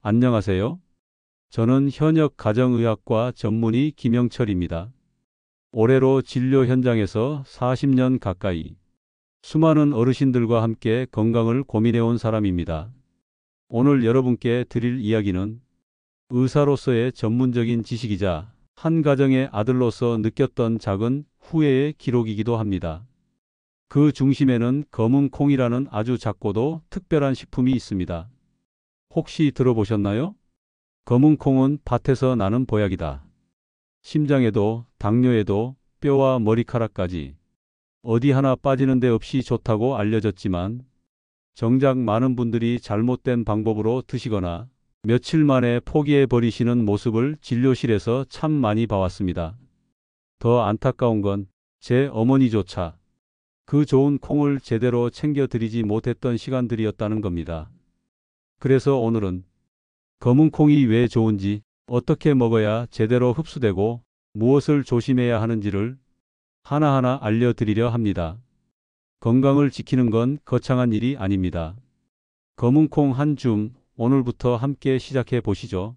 안녕하세요. 저는 현역 가정의학과 전문의 김영철입니다. 올해로 진료 현장에서 40년 가까이 수많은 어르신들과 함께 건강을 고민해온 사람입니다. 오늘 여러분께 드릴 이야기는 의사로서의 전문적인 지식이자 한 가정의 아들로서 느꼈던 작은 후회의 기록이기도 합니다. 그 중심에는 검은 콩이라는 아주 작고도 특별한 식품이 있습니다. 혹시 들어보셨나요? 검은 콩은 밭에서 나는 보약이다. 심장에도 당뇨에도 뼈와 머리카락까지 어디 하나 빠지는 데 없이 좋다고 알려졌지만 정작 많은 분들이 잘못된 방법으로 드시거나 며칠 만에 포기해 버리시는 모습을 진료실에서 참 많이 봐왔습니다. 더 안타까운 건 제 어머니조차 그 좋은 콩을 제대로 챙겨드리지 못했던 시간들이었다는 겁니다. 그래서 오늘은 검은 콩이 왜 좋은지, 어떻게 먹어야 제대로 흡수되고 무엇을 조심해야 하는지를 하나하나 알려드리려 합니다. 건강을 지키는 건 거창한 일이 아닙니다. 검은 콩 한 줌, 오늘부터 함께 시작해 보시죠.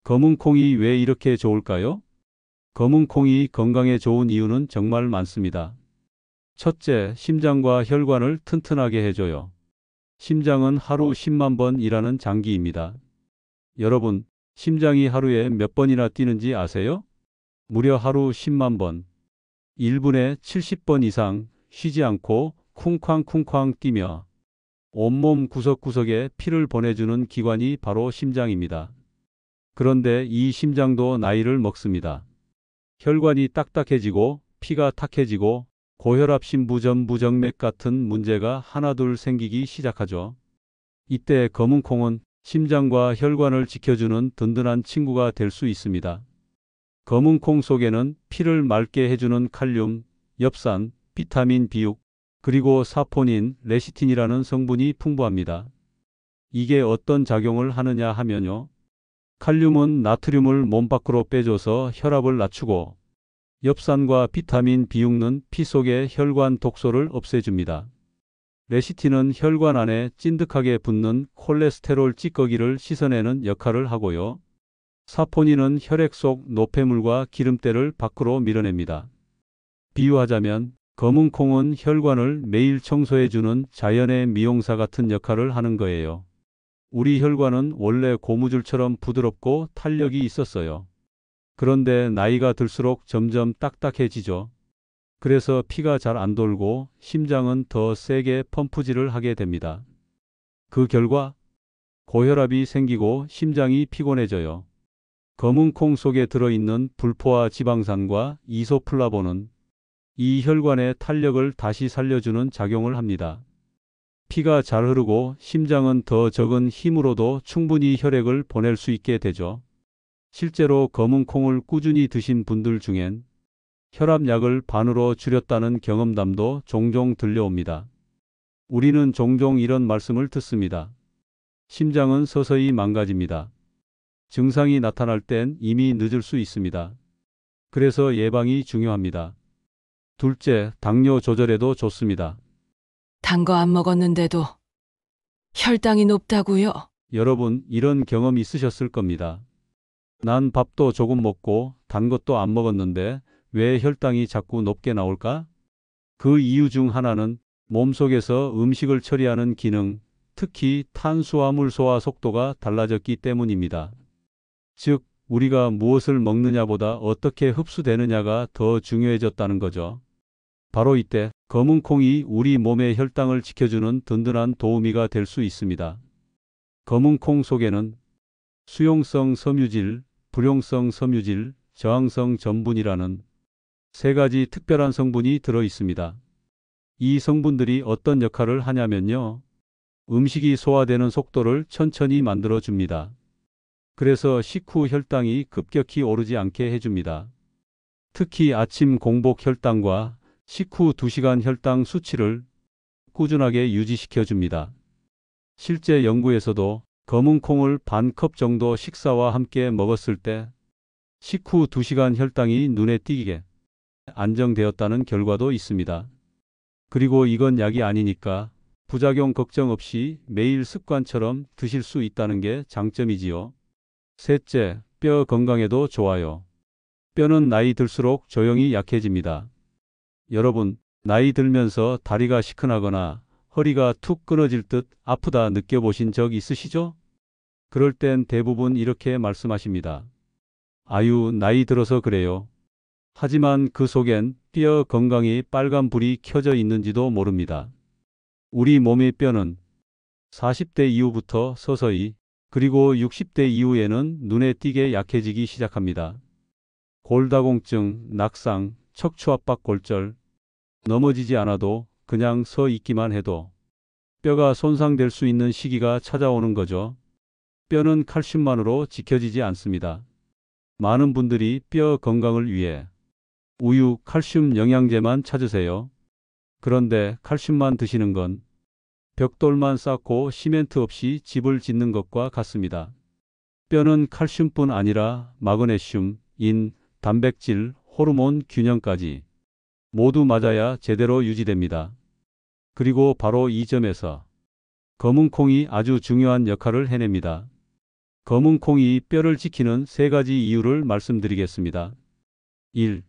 검은 콩이 왜 이렇게 좋을까요? 검은 콩이 건강에 좋은 이유는 정말 많습니다. 첫째, 심장과 혈관을 튼튼하게 해줘요. 심장은 하루 10만 번 일하는 장기입니다. 여러분, 심장이 하루에 몇 번이나 뛰는지 아세요? 무려 하루 10만 번. 1분에 70번 이상 쉬지 않고 쿵쾅쿵쾅 뛰며 온몸 구석구석에 피를 보내주는 기관이 바로 심장입니다. 그런데 이 심장도 나이를 먹습니다. 혈관이 딱딱해지고 피가 탁해지고 고혈압, 심부전, 부정맥 같은 문제가 하나둘 생기기 시작하죠. 이때 검은 콩은 심장과 혈관을 지켜주는 든든한 친구가 될 수 있습니다. 검은 콩 속에는 피를 맑게 해주는 칼륨, 엽산, 비타민 B6, 그리고 사포닌, 레시틴이라는 성분이 풍부합니다. 이게 어떤 작용을 하느냐 하면요. 칼륨은 나트륨을 몸 밖으로 빼줘서 혈압을 낮추고 엽산과 비타민 B6는 피 속의 혈관 독소를 없애줍니다. 레시틴은 혈관 안에 찐득하게 붙는 콜레스테롤 찌꺼기를 씻어내는 역할을 하고요. 사포닌은 혈액 속 노폐물과 기름때를 밖으로 밀어냅니다. 비유하자면 검은 콩은 혈관을 매일 청소해주는 자연의 미용사 같은 역할을 하는 거예요. 우리 혈관은 원래 고무줄처럼 부드럽고 탄력이 있었어요. 그런데 나이가 들수록 점점 딱딱해지죠. 그래서 피가 잘 안 돌고 심장은 더 세게 펌프질을 하게 됩니다. 그 결과 고혈압이 생기고 심장이 피곤해져요. 검은 콩 속에 들어있는 불포화 지방산과 이소플라본은 이 혈관의 탄력을 다시 살려주는 작용을 합니다. 피가 잘 흐르고 심장은 더 적은 힘으로도 충분히 혈액을 보낼 수 있게 되죠. 실제로 검은 콩을 꾸준히 드신 분들 중엔 혈압약을 반으로 줄였다는 경험담도 종종 들려옵니다. 우리는 종종 이런 말씀을 듣습니다. 심장은 서서히 망가집니다. 증상이 나타날 땐 이미 늦을 수 있습니다. 그래서 예방이 중요합니다. 둘째, 당뇨 조절에도 좋습니다. 단 거 안 먹었는데도 혈당이 높다고요? 여러분, 이런 경험 있으셨을 겁니다. 난 밥도 조금 먹고 단 것도 안 먹었는데 왜 혈당이 자꾸 높게 나올까? 그 이유 중 하나는 몸속에서 음식을 처리하는 기능, 특히 탄수화물 소화 속도가 달라졌기 때문입니다. 즉, 우리가 무엇을 먹느냐보다 어떻게 흡수되느냐가 더 중요해졌다는 거죠. 바로 이때 검은 콩이 우리 몸의 혈당을 지켜주는 든든한 도우미가 될 수 있습니다. 검은 콩 속에는 수용성 섬유질, 불용성 섬유질, 저항성 전분이라는 세 가지 특별한 성분이 들어 있습니다. 이 성분들이 어떤 역할을 하냐면요. 음식이 소화되는 속도를 천천히 만들어 줍니다. 그래서 식후 혈당이 급격히 오르지 않게 해줍니다. 특히 아침 공복 혈당과 식후 2시간 혈당 수치를 꾸준하게 유지시켜 줍니다. 실제 연구에서도 검은 콩을 반 컵 정도 식사와 함께 먹었을 때 식후 2시간 혈당이 눈에 띄게 안정되었다는 결과도 있습니다. 그리고 이건 약이 아니니까 부작용 걱정 없이 매일 습관처럼 드실 수 있다는 게 장점이지요. 셋째, 뼈 건강에도 좋아요. 뼈는 나이 들수록 조용히 약해집니다. 여러분, 나이 들면서 다리가 시큰하거나 허리가 툭 끊어질 듯 아프다 느껴보신 적 있으시죠? 그럴 땐 대부분 이렇게 말씀하십니다. 아유, 나이 들어서 그래요. 하지만 그 속엔 뼈 건강이 빨간 불이 켜져 있는지도 모릅니다. 우리 몸의 뼈는 40대 이후부터 서서히, 그리고 60대 이후에는 눈에 띄게 약해지기 시작합니다. 골다공증, 낙상, 척추압박 골절, 넘어지지 않아도 그냥 서 있기만 해도 뼈가 손상될 수 있는 시기가 찾아오는 거죠. 뼈는 칼슘만으로 지켜지지 않습니다. 많은 분들이 뼈 건강을 위해 우유, 칼슘 영양제만 찾으세요. 그런데 칼슘만 드시는 건 벽돌만 쌓고 시멘트 없이 집을 짓는 것과 같습니다. 뼈는 칼슘뿐 아니라 마그네슘, 인, 단백질, 호르몬 균형까지 모두 맞아야 제대로 유지됩니다. 그리고 바로 이 점에서 검은콩이 아주 중요한 역할을 해냅니다. 검은콩이 뼈를 지키는 세 가지 이유를 말씀드리겠습니다. 1.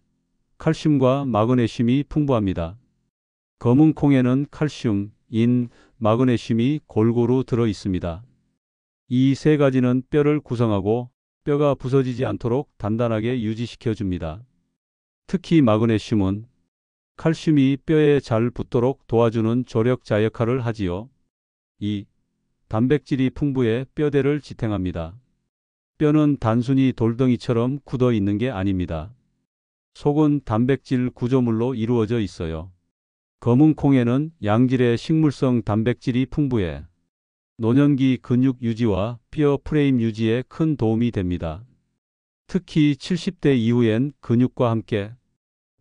칼슘과 마그네슘이 풍부합니다. 검은콩에는 칼슘, 인, 마그네슘이 골고루 들어 있습니다. 이 세 가지는 뼈를 구성하고 뼈가 부서지지 않도록 단단하게 유지시켜 줍니다. 특히 마그네슘은 칼슘이 뼈에 잘 붙도록 도와주는 조력자 역할을 하지요. 2. 단백질이 풍부해 뼈대를 지탱합니다. 뼈는 단순히 돌덩이처럼 굳어 있는 게 아닙니다. 속은 단백질 구조물로 이루어져 있어요. 검은콩에는 양질의 식물성 단백질이 풍부해 노년기 근육 유지와 뼈 프레임 유지에 큰 도움이 됩니다. 특히 70대 이후엔 근육과 함께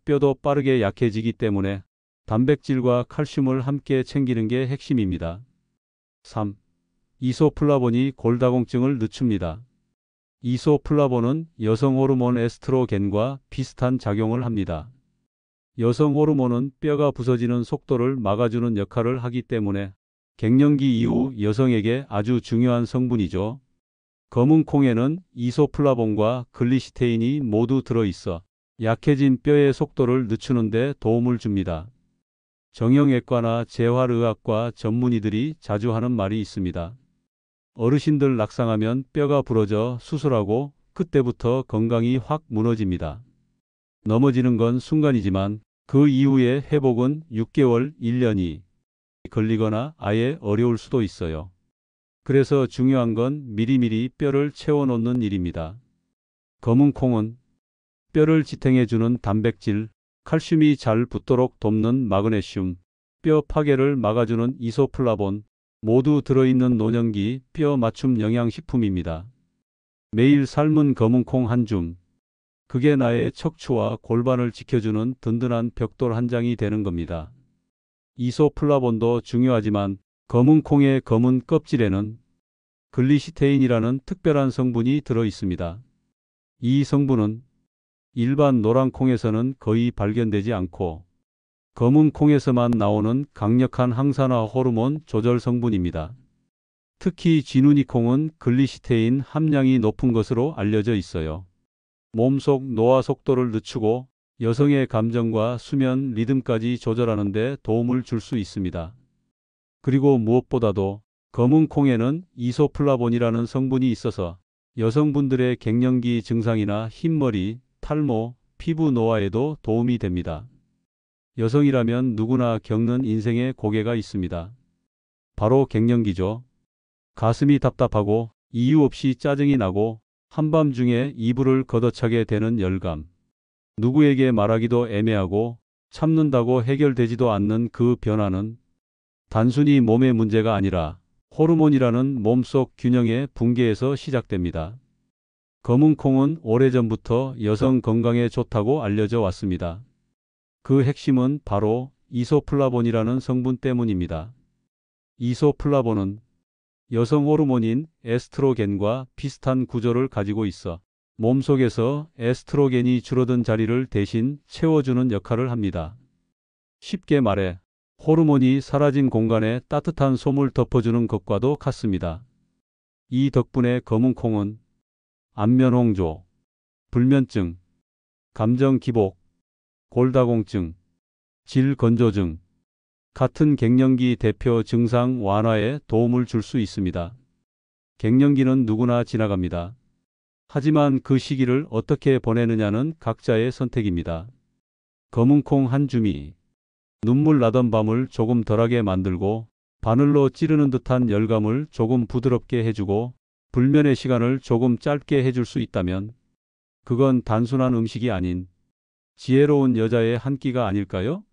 뼈도 빠르게 약해지기 때문에 단백질과 칼슘을 함께 챙기는 게 핵심입니다. 3. 이소플라본이 골다공증을 늦춥니다. 이소플라본은 여성 호르몬 에스트로겐과 비슷한 작용을 합니다. 여성 호르몬은 뼈가 부서지는 속도를 막아주는 역할을 하기 때문에 갱년기 이후 여성에게 아주 중요한 성분이죠. 검은콩에는 이소플라본과 글리시테인이 모두 들어있어 약해진 뼈의 속도를 늦추는 데 도움을 줍니다. 정형외과나 재활의학과 전문의들이 자주 하는 말이 있습니다. 어르신들 낙상하면 뼈가 부러져 수술하고 그때부터 건강이 확 무너집니다. 넘어지는 건 순간이지만 그 이후의 회복은 6개월, 1년이 걸리거나 아예 어려울 수도 있어요. 그래서 중요한 건 미리미리 뼈를 채워놓는 일입니다. 검은콩은 뼈를 지탱해주는 단백질, 칼슘이 잘 붙도록 돕는 마그네슘, 뼈 파괴를 막아주는 이소플라본, 모두 들어있는 노년기 뼈 맞춤 영양식품입니다. 매일 삶은 검은콩 한 줌, 그게 나의 척추와 골반을 지켜주는 든든한 벽돌 한 장이 되는 겁니다. 이소플라본도 중요하지만 검은콩의 검은 껍질에는 글리시테인이라는 특별한 성분이 들어 있습니다. 이 성분은 일반 노란 콩에서는 거의 발견되지 않고 검은 콩에서만 나오는 강력한 항산화 호르몬 조절 성분입니다. 특히 쥐눈이 콩은 글리시테인 함량이 높은 것으로 알려져 있어요. 몸속 노화 속도를 늦추고 여성의 감정과 수면 리듬까지 조절하는 데 도움을 줄 수 있습니다. 그리고 무엇보다도 검은 콩에는 이소플라본이라는 성분이 있어서 여성분들의 갱년기 증상이나 흰머리, 탈모, 피부 노화에도 도움이 됩니다. 여성이라면 누구나 겪는 인생의 고개가 있습니다. 바로 갱년기죠. 가슴이 답답하고 이유 없이 짜증이 나고 한밤중에 이불을 걷어차게 되는 열감. 누구에게 말하기도 애매하고 참는다고 해결되지도 않는 그 변화는 단순히 몸의 문제가 아니라 호르몬이라는 몸속 균형의 붕괴에서 시작됩니다. 검은 콩은 오래전부터 여성 건강에 좋다고 알려져 왔습니다. 그 핵심은 바로 이소플라본이라는 성분 때문입니다. 이소플라본은 여성 호르몬인 에스트로겐과 비슷한 구조를 가지고 있어 몸속에서 에스트로겐이 줄어든 자리를 대신 채워주는 역할을 합니다. 쉽게 말해 호르몬이 사라진 공간에 따뜻한 솜을 덮어주는 것과도 같습니다. 이 덕분에 검은 콩은 안면홍조, 불면증, 감정기복, 골다공증, 질건조증 같은 갱년기 대표 증상 완화에 도움을 줄 수 있습니다. 갱년기는 누구나 지나갑니다. 하지만 그 시기를 어떻게 보내느냐는 각자의 선택입니다. 검은 콩 한 줌이 눈물 나던 밤을 조금 덜하게 만들고 바늘로 찌르는 듯한 열감을 조금 부드럽게 해주고 불면의 시간을 조금 짧게 해줄 수 있다면 그건 단순한 음식이 아닌 지혜로운 여자의 한 끼가 아닐까요?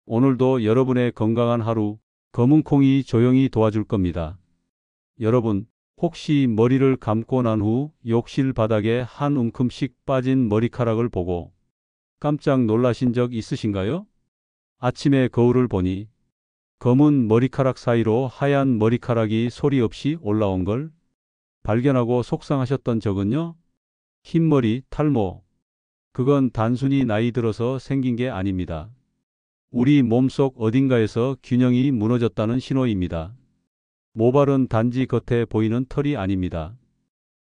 오늘도 여러분의 건강한 하루 검은 콩이 조용히 도와줄 겁니다. 여러분, 혹시 머리를 감고 난 후 욕실 바닥에 한 움큼씩 빠진 머리카락을 보고 깜짝 놀라신 적 있으신가요? 아침에 거울을 보니 검은 머리카락 사이로 하얀 머리카락이 소리 없이 올라온 걸 발견하고 속상하셨던 적은요? 흰머리, 탈모. 그건 단순히 나이 들어서 생긴 게 아닙니다. 우리 몸속 어딘가에서 균형이 무너졌다는 신호입니다. 모발은 단지 겉에 보이는 털이 아닙니다.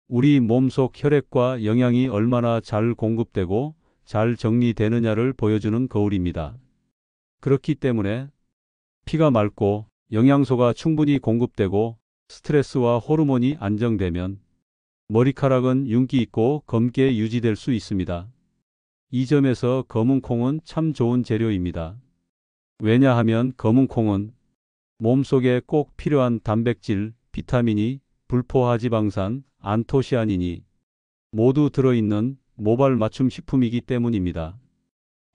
우리 몸속 혈액과 영양이 얼마나 잘 공급되고 잘 정리되느냐를 보여주는 거울입니다. 그렇기 때문에 피가 맑고 영양소가 충분히 공급되고 스트레스와 호르몬이 안정되면 머리카락은 윤기 있고 검게 유지될 수 있습니다. 이 점에서 검은 콩은 참 좋은 재료입니다. 왜냐하면 검은 콩은 몸속에 꼭 필요한 단백질, 비타민이, 불포화지방산, 안토시아닌이 모두 들어있는 모발 맞춤 식품이기 때문입니다.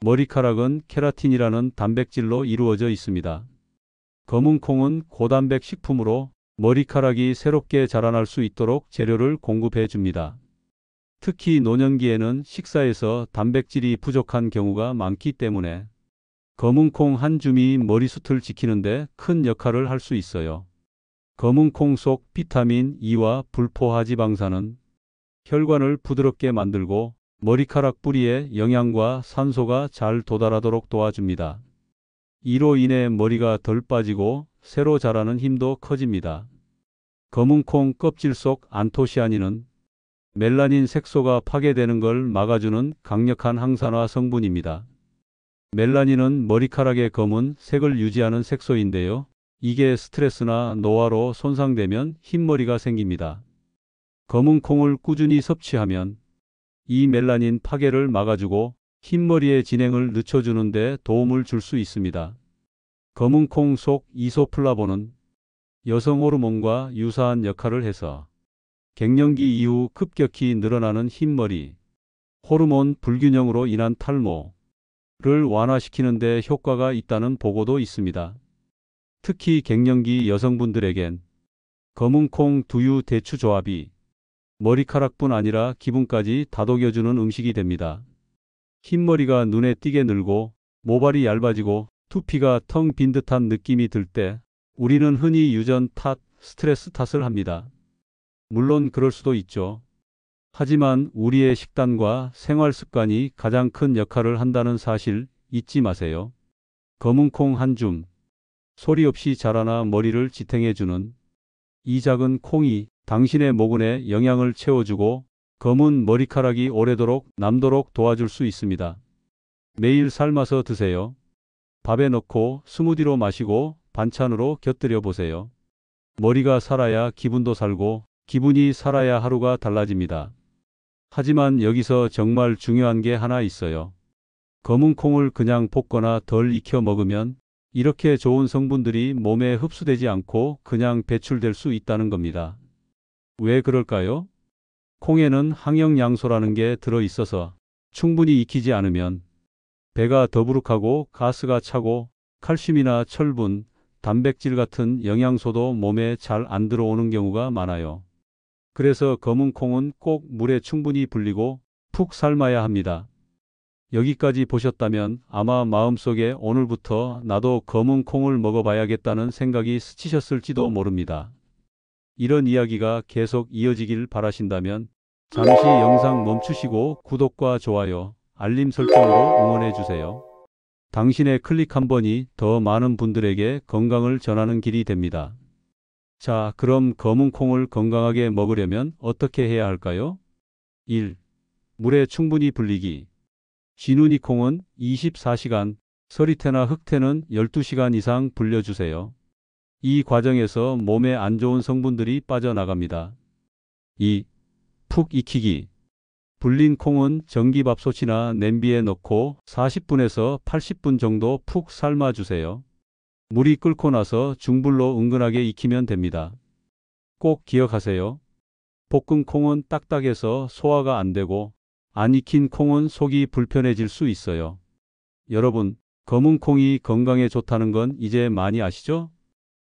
머리카락은 케라틴이라는 단백질로 이루어져 있습니다. 검은 콩은 고단백 식품으로 머리카락이 새롭게 자라날 수 있도록 재료를 공급해 줍니다. 특히 노년기에는 식사에서 단백질이 부족한 경우가 많기 때문에 검은 콩 한 줌이 머리숱을 지키는데 큰 역할을 할 수 있어요. 검은 콩 속 비타민 E와 불포화지방산은 혈관을 부드럽게 만들고 머리카락 뿌리에 영양과 산소가 잘 도달하도록 도와줍니다. 이로 인해 머리가 덜 빠지고 새로 자라는 힘도 커집니다. 검은 콩 껍질 속 안토시아닌은 멜라닌 색소가 파괴되는 걸 막아주는 강력한 항산화 성분입니다. 멜라닌은 머리카락의 검은 색을 유지하는 색소인데요. 이게 스트레스나 노화로 손상되면 흰머리가 생깁니다. 검은 콩을 꾸준히 섭취하면 이 멜라닌 파괴를 막아주고 흰머리의 진행을 늦춰주는 데 도움을 줄 수 있습니다. 검은 콩 속 이소플라본은 여성 호르몬과 유사한 역할을 해서 갱년기 이후 급격히 늘어나는 흰머리, 호르몬 불균형으로 인한 탈모를 완화시키는 데 효과가 있다는 보고도 있습니다. 특히 갱년기 여성분들에겐 검은 콩 두유 대추 조합이 머리카락뿐 아니라 기분까지 다독여주는 음식이 됩니다. 흰머리가 눈에 띄게 늘고 모발이 얇아지고 두피가 텅 빈 듯한 느낌이 들 때 우리는 흔히 유전 탓, 스트레스 탓을 합니다. 물론 그럴 수도 있죠. 하지만 우리의 식단과 생활 습관이 가장 큰 역할을 한다는 사실 잊지 마세요. 검은 콩 한 줌, 소리 없이 자라나 머리를 지탱해주는 이 작은 콩이 당신의 모근에 영양을 채워주고 검은 머리카락이 오래도록 남도록 도와줄 수 있습니다. 매일 삶아서 드세요. 밥에 넣고 스무디로 마시고 반찬으로 곁들여 보세요. 머리가 살아야 기분도 살고 기분이 살아야 하루가 달라집니다. 하지만 여기서 정말 중요한 게 하나 있어요. 검은 콩을 그냥 볶거나 덜 익혀 먹으면 이렇게 좋은 성분들이 몸에 흡수되지 않고 그냥 배출될 수 있다는 겁니다. 왜 그럴까요? 콩에는 항영양소라는 게 들어있어서 충분히 익히지 않으면 배가 더부룩하고 가스가 차고 칼슘이나 철분, 단백질 같은 영양소도 몸에 잘 안 들어오는 경우가 많아요. 그래서 검은 콩은 꼭 물에 충분히 불리고 푹 삶아야 합니다. 여기까지 보셨다면 아마 마음속에 오늘부터 나도 검은 콩을 먹어봐야겠다는 생각이 스치셨을지도 모릅니다. 이런 이야기가 계속 이어지길 바라신다면 잠시 영상 멈추시고 구독과 좋아요, 알림 설정으로 응원해 주세요. 당신의 클릭 한 번이 더 많은 분들에게 건강을 전하는 길이 됩니다. 자, 그럼 검은 콩을 건강하게 먹으려면 어떻게 해야 할까요? 1. 물에 충분히 불리기. 쥐눈이 콩은 24시간, 서리태나 흑태는 12시간 이상 불려주세요. 이 과정에서 몸에 안 좋은 성분들이 빠져나갑니다. 2. 푹 익히기. 불린 콩은 전기밥솥이나 냄비에 넣고 40분에서 80분 정도 푹 삶아주세요. 물이 끓고 나서 중불로 은근하게 익히면 됩니다. 꼭 기억하세요. 볶은 콩은 딱딱해서 소화가 안 되고 안 익힌 콩은 속이 불편해질 수 있어요. 여러분, 검은 콩이 건강에 좋다는 건 이제 많이 아시죠?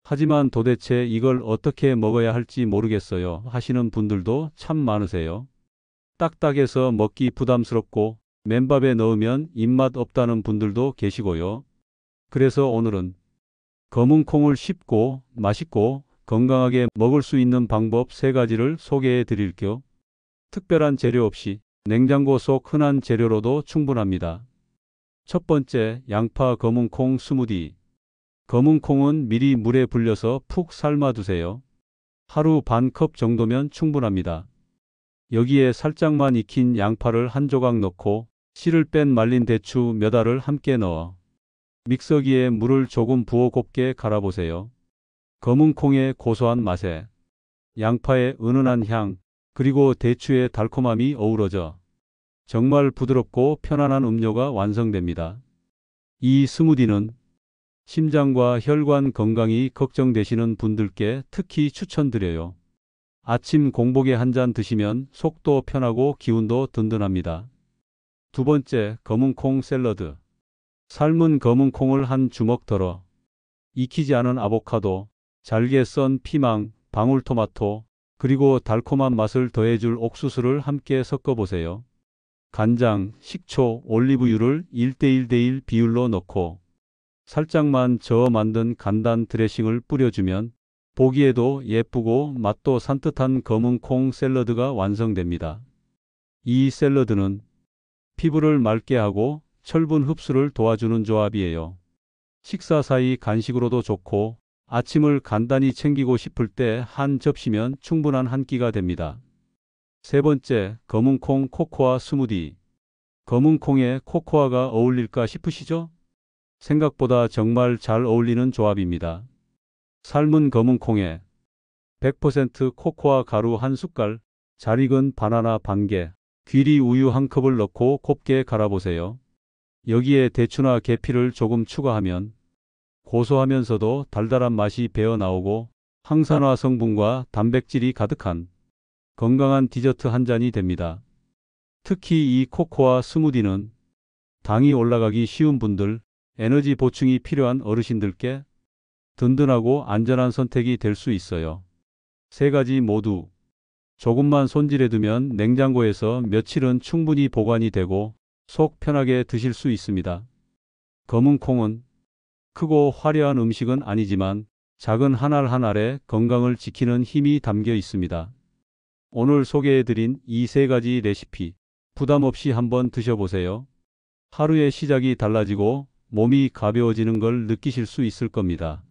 하지만 도대체 이걸 어떻게 먹어야 할지 모르겠어요 하시는 분들도 참 많으세요. 딱딱해서 먹기 부담스럽고 맨밥에 넣으면 입맛 없다는 분들도 계시고요. 그래서 오늘은 검은 콩을 쉽고 맛있고 건강하게 먹을 수 있는 방법 3가지를 소개해 드릴게요. 특별한 재료 없이 냉장고 속 흔한 재료로도 충분합니다. 첫 번째, 양파 검은 콩 스무디. 검은 콩은 미리 물에 불려서 푹 삶아두세요. 하루 반 컵 정도면 충분합니다. 여기에 살짝만 익힌 양파를 한 조각 넣고 씨를 뺀 말린 대추 몇 알을 함께 넣어 믹서기에 물을 조금 부어 곱게 갈아보세요. 검은 콩의 고소한 맛에 양파의 은은한 향, 그리고 대추의 달콤함이 어우러져 정말 부드럽고 편안한 음료가 완성됩니다. 이 스무디는 심장과 혈관 건강이 걱정되시는 분들께 특히 추천드려요. 아침 공복에 한 잔 드시면 속도 편하고 기운도 든든합니다. 두 번째, 검은 콩 샐러드. 삶은 검은 콩을 한 주먹 덜어 익히지 않은 아보카도, 잘게 썬 피망, 방울토마토, 그리고 달콤한 맛을 더해줄 옥수수를 함께 섞어보세요. 간장, 식초, 올리브유를 1:1:1 비율로 넣고 살짝만 저어 만든 간단 드레싱을 뿌려주면 보기에도 예쁘고 맛도 산뜻한 검은 콩 샐러드가 완성됩니다. 이 샐러드는 피부를 맑게 하고 철분 흡수를 도와주는 조합이에요. 식사 사이 간식으로도 좋고 아침을 간단히 챙기고 싶을 때 한 접시면 충분한 한 끼가 됩니다. 세 번째, 검은 콩 코코아 스무디. 검은 콩에 코코아가 어울릴까 싶으시죠? 생각보다 정말 잘 어울리는 조합입니다. 삶은 검은 콩에 100% 코코아 가루 한 숟갈, 잘 익은 바나나 반 개, 귀리 우유 한 컵을 넣고 곱게 갈아보세요. 여기에 대추나 계피를 조금 추가하면 고소하면서도 달달한 맛이 배어 나오고 항산화 성분과 단백질이 가득한 건강한 디저트 한 잔이 됩니다. 특히 이 코코아 스무디는 당이 올라가기 쉬운 분들, 에너지 보충이 필요한 어르신들께 든든하고 안전한 선택이 될 수 있어요. 3가지 모두 조금만 손질해 두면 냉장고에서 며칠은 충분히 보관이 되고 속 편하게 드실 수 있습니다. 검은 콩은 크고 화려한 음식은 아니지만 작은 한 알 한 알에 건강을 지키는 힘이 담겨 있습니다. 오늘 소개해드린 이 3가지 레시피 부담 없이 한번 드셔보세요. 하루의 시작이 달라지고 몸이 가벼워지는 걸 느끼실 수 있을 겁니다.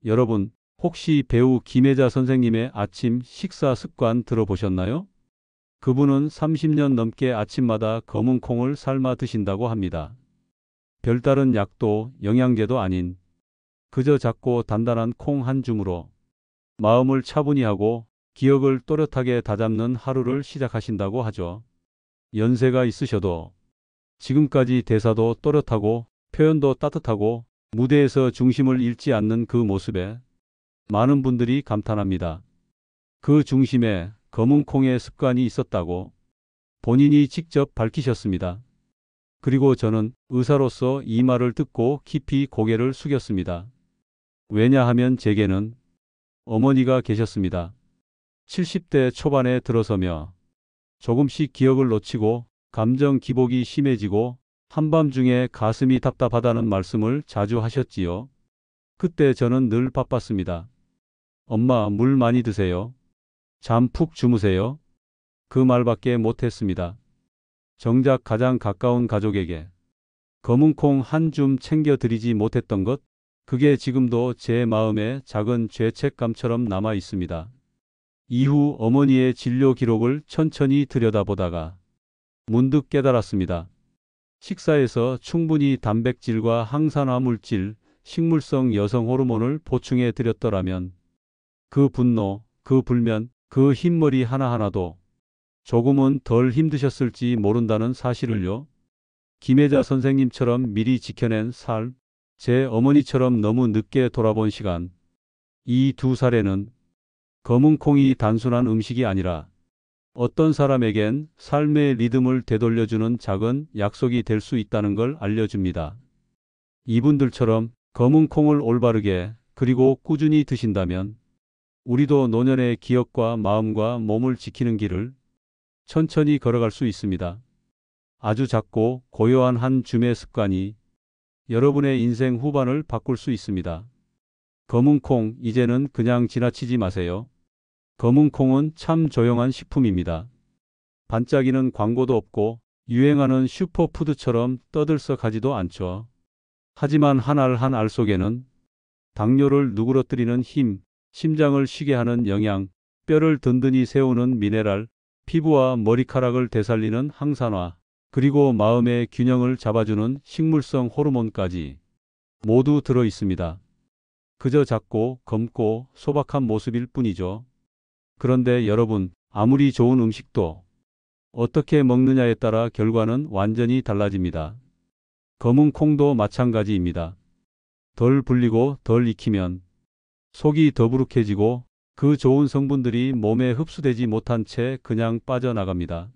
여러분, 혹시 배우 김혜자 선생님의 아침 식사 습관 들어보셨나요? 그분은 30년 넘게 아침마다 검은 콩을 삶아 드신다고 합니다. 별다른 약도 영양제도 아닌 그저 작고 단단한 콩 한 줌으로 마음을 차분히 하고 기억을 또렷하게 다잡는 하루를 시작하신다고 하죠. 연세가 있으셔도 지금까지 대사도 또렷하고 표현도 따뜻하고 무대에서 중심을 잃지 않는 그 모습에 많은 분들이 감탄합니다. 그 중심에 검은 콩의 습관이 있었다고 본인이 직접 밝히셨습니다. 그리고 저는 의사로서 이 말을 듣고 깊이 고개를 숙였습니다. 왜냐하면 제게는 어머니가 계셨습니다. 70대 초반에 들어서며 조금씩 기억을 놓치고 감정 기복이 심해지고 한밤중에 가슴이 답답하다는 말씀을 자주 하셨지요. 그때 저는 늘 바빴습니다. 엄마, 물 많이 드세요. 잠 푹 주무세요. 그 말밖에 못했습니다. 정작 가장 가까운 가족에게 검은 콩 한 줌 챙겨드리지 못했던 것, 그게 지금도 제 마음에 작은 죄책감처럼 남아 있습니다. 이후 어머니의 진료 기록을 천천히 들여다보다가 문득 깨달았습니다. 식사에서 충분히 단백질과 항산화 물질, 식물성 여성 호르몬을 보충해 드렸더라면 그 분노, 그 불면, 그 흰머리 하나하나도 조금은 덜 힘드셨을지 모른다는 사실을요. 김혜자 선생님처럼 미리 지켜낸 삶, 제 어머니처럼 너무 늦게 돌아본 시간, 이 두 사례는 검은 콩이 단순한 음식이 아니라 어떤 사람에겐 삶의 리듬을 되돌려주는 작은 약속이 될 수 있다는 걸 알려줍니다. 이분들처럼 검은 콩을 올바르게 그리고 꾸준히 드신다면 우리도 노년의 기억과 마음과 몸을 지키는 길을 천천히 걸어갈 수 있습니다. 아주 작고 고요한 한 줌의 습관이 여러분의 인생 후반을 바꿀 수 있습니다. 검은 콩, 이제는 그냥 지나치지 마세요. 검은 콩은 참 조용한 식품입니다. 반짝이는 광고도 없고 유행하는 슈퍼푸드처럼 떠들썩하지도 않죠. 하지만 한 알 한 알 속에는 당뇨를 누그러뜨리는 힘, 심장을 쉬게 하는 영양, 뼈를 든든히 세우는 미네랄, 피부와 머리카락을 되살리는 항산화, 그리고 마음의 균형을 잡아주는 식물성 호르몬까지 모두 들어 있습니다. 그저 작고 검고 소박한 모습일 뿐이죠. 그런데 여러분, 아무리 좋은 음식도 어떻게 먹느냐에 따라 결과는 완전히 달라집니다. 검은 콩도 마찬가지입니다. 덜 불리고 덜 익히면 속이 더부룩해지고 그 좋은 성분들이 몸에 흡수되지 못한 채 그냥 빠져나갑니다.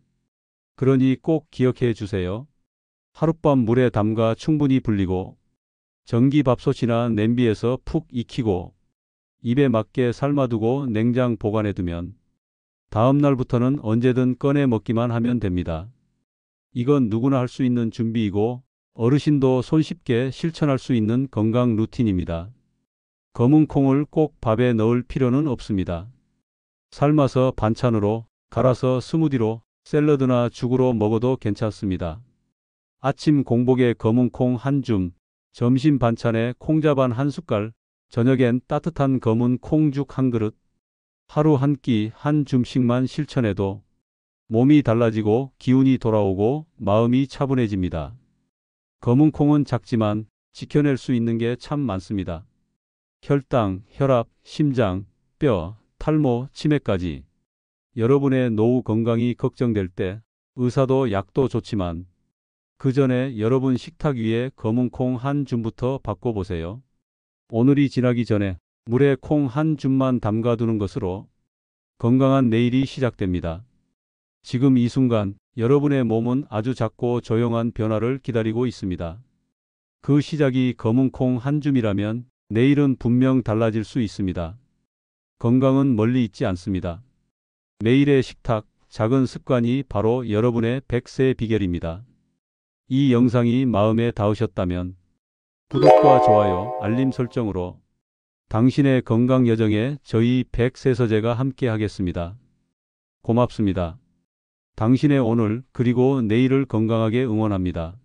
그러니 꼭 기억해 주세요. 하룻밤 물에 담가 충분히 불리고 전기밥솥이나 냄비에서 푹 익히고 입에 맞게 삶아두고 냉장 보관해 두면 다음 날부터는 언제든 꺼내 먹기만 하면 됩니다. 이건 누구나 할 수 있는 준비이고 어르신도 손쉽게 실천할 수 있는 건강 루틴입니다. 검은 콩을 꼭 밥에 넣을 필요는 없습니다. 삶아서 반찬으로, 갈아서 스무디로, 샐러드나 죽으로 먹어도 괜찮습니다. 아침 공복에 검은 콩 한 줌, 점심 반찬에 콩자반 한 숟갈, 저녁엔 따뜻한 검은 콩죽 한 그릇, 하루 한 끼 한 줌씩만 실천해도 몸이 달라지고 기운이 돌아오고 마음이 차분해집니다. 검은 콩은 작지만 지켜낼 수 있는 게 참 많습니다. 혈당, 혈압, 심장, 뼈, 탈모, 치매까지. 여러분의 노후 건강이 걱정될 때 의사도 약도 좋지만 그 전에 여러분 식탁 위에 검은 콩 한 줌부터 바꿔보세요. 오늘이 지나기 전에 물에 콩 한 줌만 담가두는 것으로 건강한 내일이 시작됩니다. 지금 이 순간 여러분의 몸은 아주 작고 조용한 변화를 기다리고 있습니다. 그 시작이 검은 콩 한 줌이라면 내일은 분명 달라질 수 있습니다. 건강은 멀리 있지 않습니다. 매일의 식탁, 작은 습관이 바로 여러분의 100세 비결입니다. 이 영상이 마음에 닿으셨다면 구독과 좋아요, 알림 설정으로 당신의 건강 여정에 저희 100세 서재가 함께 하겠습니다. 고맙습니다. 당신의 오늘 그리고 내일을 건강하게 응원합니다.